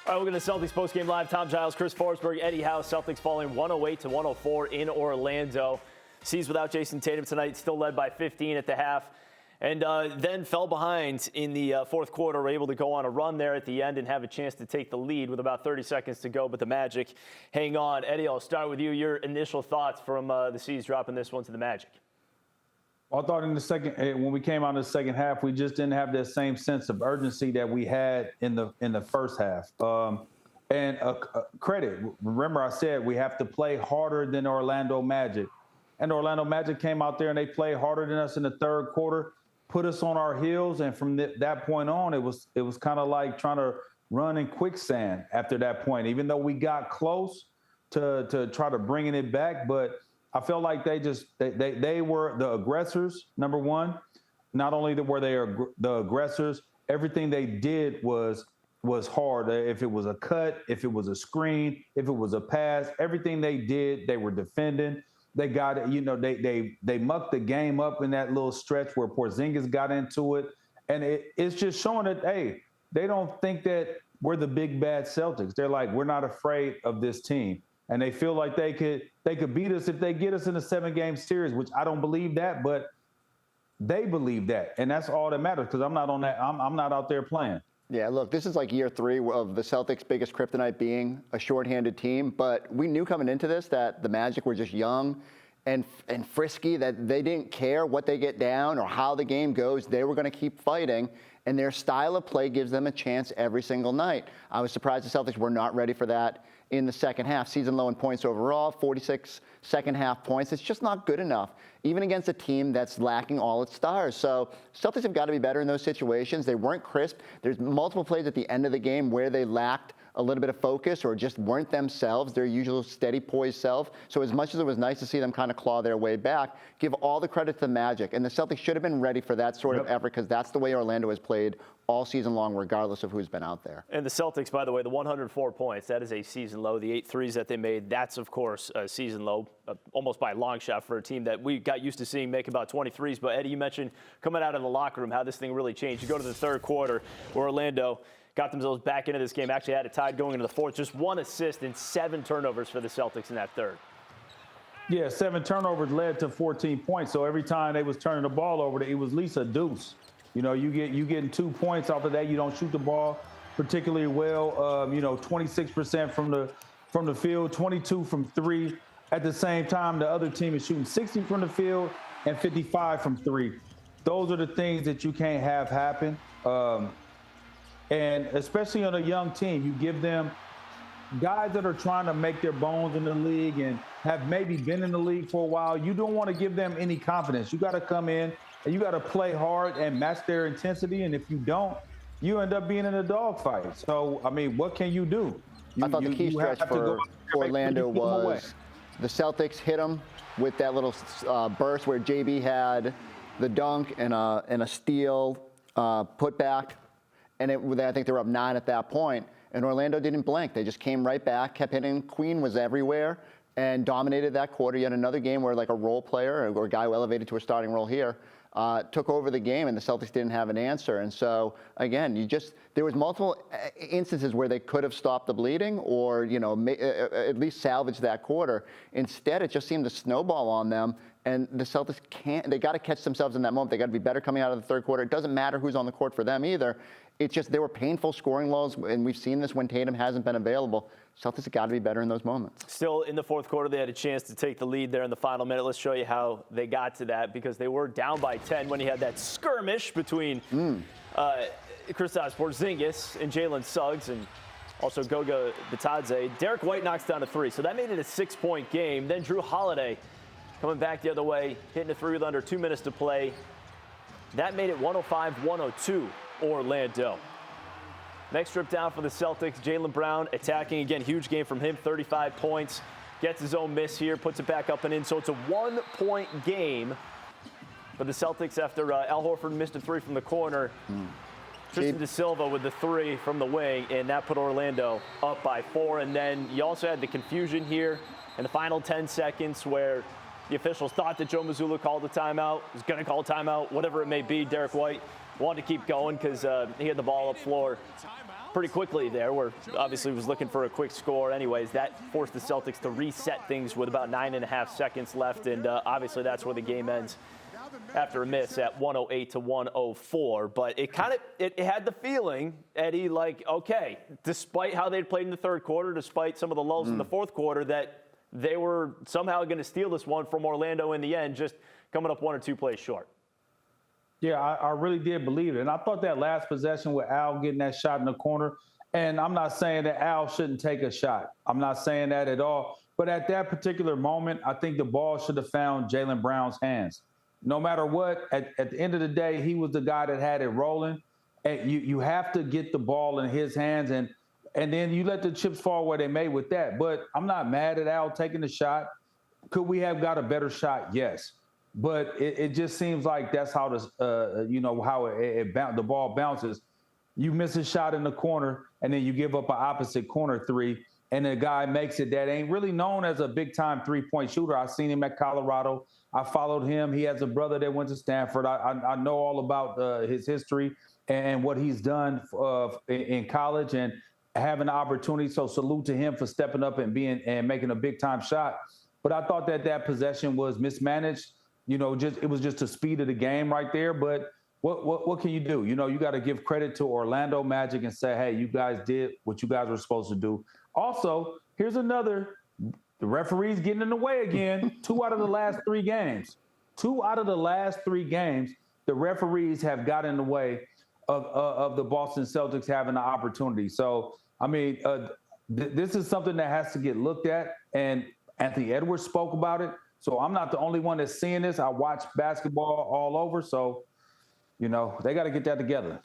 All right, we're going to Celtics postgame live. Tom Giles, Chris Forsberg, Eddie House. Celtics falling 108-104 in Orlando. Seas without Jason Tatum tonight, still led by 15 at the half. And then fell behind in the fourth quarter. Were able to go on a run there at the end and have a chance to take the lead with about 30 seconds to go. But the Magic hang on. Eddie, I'll start with you. Your initial thoughts from the Seas dropping this one to the Magic. I thought in the second, when we came out in the second half, we just didn't have that same sense of urgency that we had in the first half. Credit. Remember, I said we have to play harder than Orlando Magic, and Orlando Magic came out there and they played harder than us in the third quarter, put us on our heels, and from that point on, it was kind of like trying to run in quicksand. After that point, even though we got close to try to bringing it back, but I felt like they were the aggressors, number one. Not only were they the aggressors, everything they did was hard. If it was a cut, if it was a screen, if it was a pass, everything they did, they were defending. They got it. They mucked the game up in that little stretch where Porzingis got into it, and it's just showing that they don't think that we're the big bad Celtics. They're like, we're not afraid of this team. And they feel like they could beat us if they get us in a 7-game series, which I don't believe that, but they believe that. And that's all that matters because I'm not on that. I'm not out there playing. Yeah, look, this is like year 3 of the Celtics' biggest kryptonite being a shorthanded team. But we knew coming into this that the Magic were just young and frisky, that they didn't care what they get down or how the game goes. They were going to keep fighting. And their style of play gives them a chance every single night. I was surprised the Celtics were not ready for that in the second half. Season low in points overall, 46 second half points. It's just not good enough, even against a team that's lacking all its stars. So Celtics have got to be better in those situations. They weren't crisp. There's multiple plays at the end of the game where they lacked a little bit of focus or just weren't themselves, their usual steady, poised self. So as much as it was nice to see them kind of claw their way back, give all the credit to the Magic. And the Celtics should have been ready for that sort of effort because that's the way Orlando has played all season long, regardless of who's been out there. And the Celtics, by the way, the 104 points, that is a season low. The 8 threes that they made, that's, of course, a season low, almost by a long shot for a team that we got used to seeing make about 23s. But, Eddie, you mentioned coming out of the locker room, how this thing really changed. You go to the third quarter where Orlando got themselves back into this game, actually had it tied going into the fourth. Just 1 assist and 7 turnovers for the Celtics in that third. Yeah, 7 turnovers led to 14 points. So every time they was turning the ball over, it was at least a deuce. You know, you getting 2 points off of that. You don't shoot the ball particularly well. 26% from the field, 22 from 3. At the same time, the other team is shooting 60 from the field and 55 from 3. Those are the things that you can't have happen. And especially on a young team, you give them guys that are trying to make their bones in the league and have maybe been in the league for a while. You don't want to give them any confidence. You got to come in and you got to play hard and match their intensity. And if you don't, you end up being in a dogfight. So, I mean, what can you do? I thought the key stretch for Orlando was the Celtics hit them with that little burst where JB had the dunk and a steal put back. And I think they were up 9 at that point. And Orlando didn't blink. They just came right back, kept hitting. Queen was everywhere and dominated that quarter. Yet another game where like a role player or a guy who elevated to a starting role here took over the game, and the Celtics didn't have an answer. And so, again, there was multiple instances where they could have stopped the bleeding or, at least salvaged that quarter. Instead, it just seemed to snowball on them. And the Celtics they got to catch themselves in that moment. They got to be better coming out of the third quarter. It doesn't matter who's on the court for them either. It's just there were painful scoring lulls, and we've seen this when Tatum hasn't been available. Celtics have got to be better in those moments. Still in the fourth quarter, they had a chance to take the lead there in the final minute. Let's show you how they got to that because they were down by 10 when he had that skirmish between Kristaps Porzingis and Jalen Suggs and also Goga Bitadze. Derek White knocks down a 3, so that made it a 6-point game. Then Drew Holiday coming back the other way, hitting a 3 with under 2 minutes to play. That made it 105-102 Orlando. Next trip down for the Celtics, Jaylen Brown attacking again. Huge game from him, 35 points. Gets his own miss here, puts it back up and in. So it's a 1-point game for the Celtics after Al Horford missed a 3 from the corner. Tristan DeSilva with the 3 from the wing, and that put Orlando up by 4. And then you also had the confusion here in the final 10 seconds where the officials thought that Joe Mazzulla called a timeout, was going to call a timeout, whatever it may be. Derek White wanted to keep going because he had the ball up floor pretty quickly there, where obviously was looking for a quick score anyways. That forced the Celtics to reset things with about 9.5 seconds left, and obviously that's where the game ends after a miss at 108-104. But it had the feeling, Eddie, like, okay, despite how they'd played in the third quarter, despite some of the lulls in the fourth quarter, that they were somehow going to steal this one from Orlando in the end, just coming up 1 or 2 plays short. Yeah, I really did believe it. And I thought that last possession with Al getting that shot in the corner, and I'm not saying that Al shouldn't take a shot. I'm not saying that at all. But at that particular moment, I think the ball should have found Jaylen Brown's hands. No matter what, at the end of the day, he was the guy that had it rolling. And you have to get the ball in his hands, and then you let the chips fall where they may with that. But I'm not mad at Al taking the shot. Could we have got a better shot? Yes. But it just seems like that's how this, how the ball bounces. You miss a shot in the corner, and then you give up an opposite corner three, and the guy makes it. That ain't really known as a big-time three-point shooter. I've seen him at Colorado. I followed him. He has a brother that went to Stanford. I know all about his history and what he's done in college and having the opportunity. So salute to him for stepping up and making a big-time shot. But I thought that possession was mismanaged. It was just the speed of the game right there. But what can you do? You got to give credit to Orlando Magic and say, hey, you guys did what you guys were supposed to do. Also, here's another. The referees getting in the way again. 2 out of the last 3 games. 2 out of the last 3 games, the referees have got in the way of the Boston Celtics having the opportunity. So, I mean, this is something that has to get looked at. And Anthony Edwards spoke about it. So I'm not the only one that's seeing this. I watch basketball all over. So, they got to get that together.